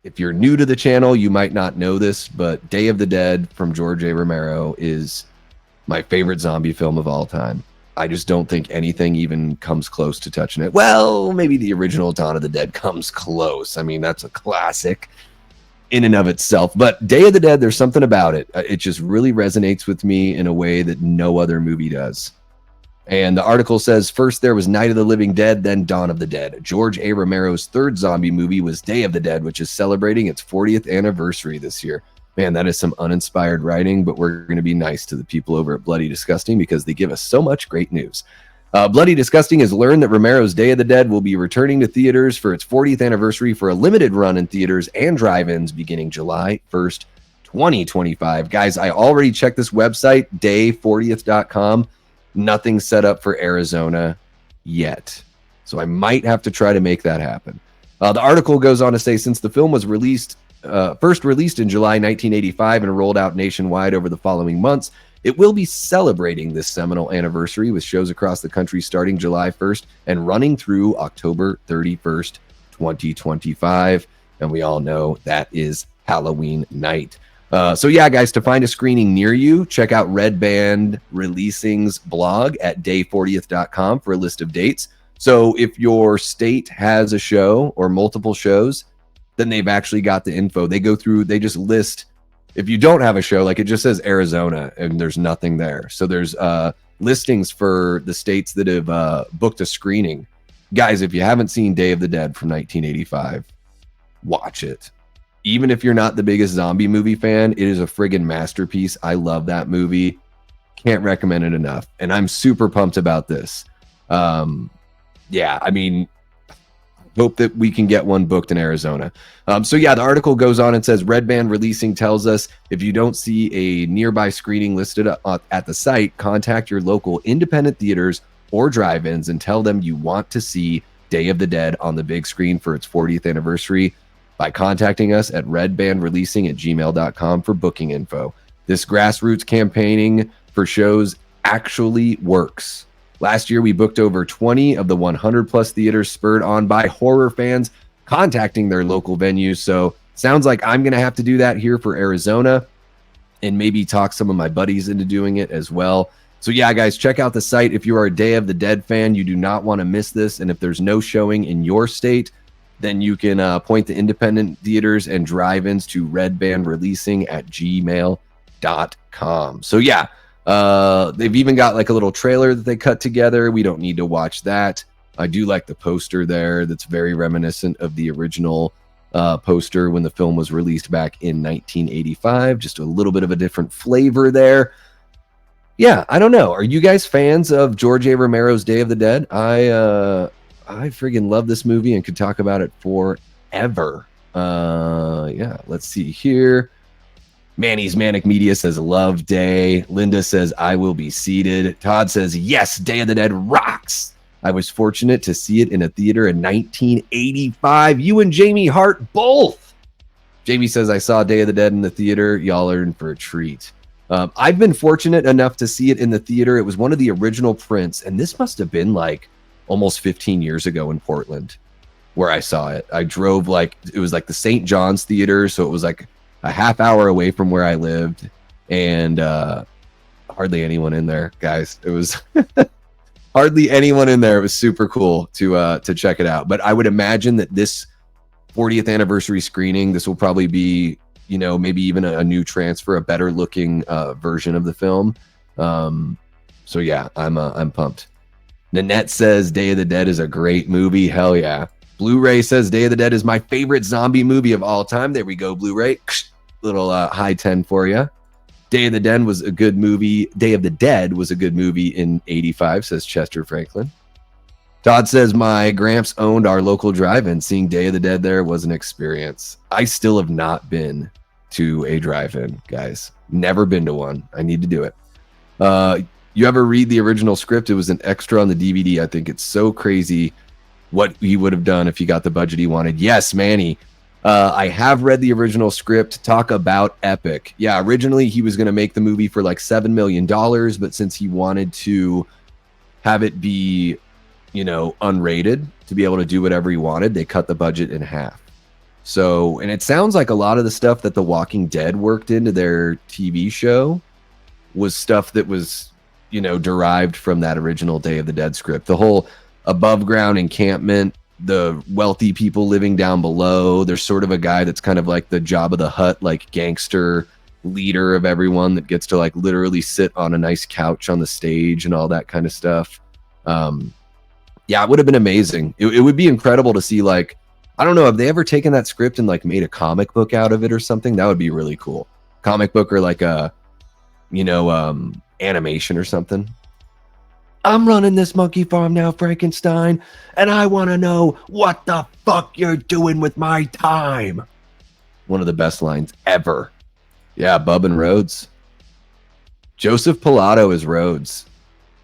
if you're new to the channel, you might not know this, but Day of the Dead from George A. Romero is my favorite zombie film of all time. I just don't think anything even comes close to touching it. Well, maybe the original Dawn of the Dead comes close. I mean, that's a classic in and of itself. But Day of the Dead, there's something about it. It just really resonates with me in a way that no other movie does. And the article says, first there was Night of the Living Dead, then Dawn of the Dead. George A. Romero's third zombie movie was Day of the Dead, which is celebrating its 40th anniversary this year. Man, that is some uninspired writing, but we're going to be nice to the people over at Bloody Disgusting because they give us so much great news. Bloody Disgusting has learned that Romero's Day of the Dead will be returning to theaters for its 40th anniversary for a limited run in theaters and drive-ins beginning July 1st, 2025. Guys, I already checked this website, day40th.com. Nothing set up for Arizona yet. So I might have to try to make that happen. The article goes on to say, since the film was first released in July 1985 and rolled out nationwide over the following months, it will be celebrating this seminal anniversary with shows across the country starting July 1st and running through October 31st, 2025. And we all know that is Halloween night. So yeah, guys, to find a screening near you, check out Red Band Releasing's blog at day40th.com for a list of dates. So if your state has a show or multiple shows, then they've actually got the info. They go through, they just list, if you don't have a show, like it just says Arizona and there's nothing there. So there's listings for the states that have booked a screening. Guys, if you haven't seen Day of the Dead from 1985, watch it. Even if you're not the biggest zombie movie fan, it is a friggin' masterpiece. I love that movie. Can't recommend it enough. And I'm super pumped about this. Yeah, I mean, hope that we can get one booked in Arizona. So yeah, the article goes on and says, Red Band Releasing tells us if you don't see a nearby screening listed at the site, contact your local independent theaters or drive-ins and tell them you want to see Day of the Dead on the big screen for its 40th anniversary by contacting us at redbandreleasing@gmail.com for booking info. This grassroots campaigning for shows actually works. Last year, we booked over 20 of the 100 plus theaters, spurred on by horror fans contacting their local venues. So sounds like I'm going to have to do that here for Arizona and maybe talk some of my buddies into doing it as well. So yeah, guys, check out the site. If you are a Day of the Dead fan, you do not want to miss this. And if there's no showing in your state, then you can point to independent theaters and drive-ins to redbandreleasing@gmail.com. So yeah, they've even got like a little trailer that they cut together. We don't need to watch that. I do like the poster there. That's very reminiscent of the original poster when the film was released back in 1985. Just a little bit of a different flavor there. Yeah, I don't know. Are you guys fans of George A. Romero's Day of the Dead? I friggin' love this movie and could talk about it forever. Yeah, let's see here. Manny's Manic Media says, love Day. Linda says, I will be seated. Todd says, yes, Day of the Dead rocks. I was fortunate to see it in a theater in 1985. You and Jamie Hart both. Jamie says, I saw Day of the Dead in the theater. Y'all are in for a treat. I've been fortunate enough to see it in the theater. It was one of the original prints, and this must have been like almost 15 years ago in Portland where I saw it. I drove it was like the St. John's Theater, so it was like a half hour away from where I lived, and hardly anyone in there, guys. It was hardly anyone in there. It was super cool to check it out. But I would imagine that this 40th anniversary screening, this will probably be, you know, maybe even a new transfer, a better looking version of the film. So yeah, I'm pumped. Nanette says Day of the Dead is a great movie. Hell yeah. Blu-ray says Day of the Dead is my favorite zombie movie of all time. There we go, Blu-ray. Little high 10 for you. Day of the Dead was a good movie. Day of the Dead was a good movie in 85, says Chester Franklin. Todd says, my gramps owned our local drive-in. Seeing Day of the Dead there was an experience. I still have not been to a drive-in, guys. Never been to one. I need to do it. You ever read the original script? It was an extra on the DVD. I think it's so crazy what he would have done if he got the budget he wanted. Yes, Manny. I have read the original script. Talk about epic. Yeah, originally he was going to make the movie for like $7 million, but since he wanted to have it be, you know, unrated to be able to do whatever he wanted, they cut the budget in half. So, and it sounds like a lot of the stuff that The Walking Dead worked into their TV show was stuff that was, derived from that original Day of the Dead script. The whole above ground encampment, the wealthy people living down below. There's sort of a guy that's kind of like the Jabba the Hutt, like gangster leader of everyone that gets to like literally sit on a nice couch on the stage and all that kind of stuff. Yeah, it would have been amazing. It would be incredible to see, like, I don't know, have they ever taken that script and like made a comic book out of it or something? That would be really cool. Comic book or like a, animation or something. I'm running this monkey farm now, Frankenstein, and I want to know what the fuck you're doing with my time. One of the best lines ever. Yeah, Bub and Rhodes. Joseph Pilato is Rhodes.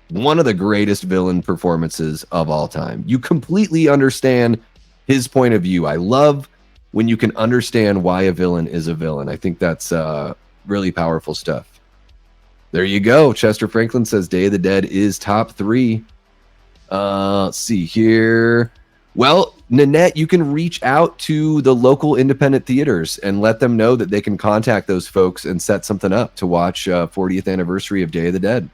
One of the greatest villain performances of all time. You completely understand his point of view. I love when you can understand why a villain is a villain. I think that's really powerful stuff. There you go. Chester Franklin says Day of the Dead is top 3. Let's see here. Well, Nanette, you can reach out to the local independent theaters and let them know that they can contact those folks and set something up to watch 40th anniversary of Day of the Dead.